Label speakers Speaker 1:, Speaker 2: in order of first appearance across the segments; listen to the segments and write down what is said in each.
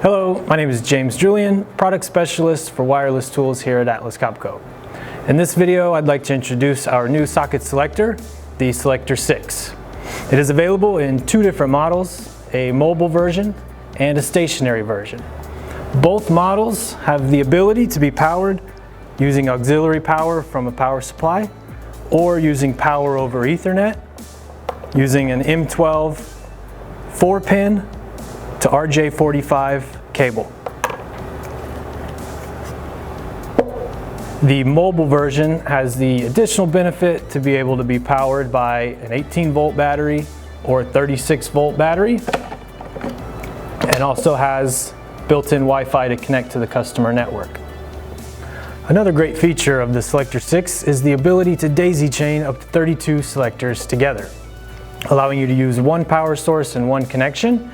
Speaker 1: Hello, my name is James Julian, product specialist for wireless tools here at Copco. In this video, I'd like to introduce our new socket selector, the Selector 6. It is available in two different models, a mobile version and a stationary version. Both models have the ability to be powered using auxiliary power from a power supply or using power over Ethernet using an M12 4-pin to RJ45 cable. The mobile version has the additional benefit to be able to be powered by an 18-volt battery or a 36-volt battery, and also has built-in Wi-Fi to connect to the customer network. Another great feature of the Selector 6 is the ability to daisy chain up to 32 selectors together, allowing you to use one power source and one connection.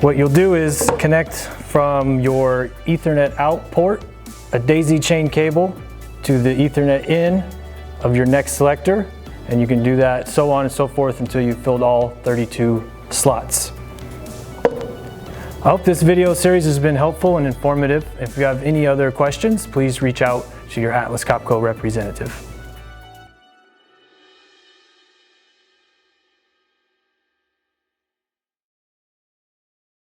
Speaker 1: What you'll do is connect from your Ethernet out port a daisy chain cable to the Ethernet in of your next selector, and you can do that so on and so forth until you've filled all 32 slots. I hope this video series has been helpful and informative. If you have any other questions, please reach out to your Copco representative.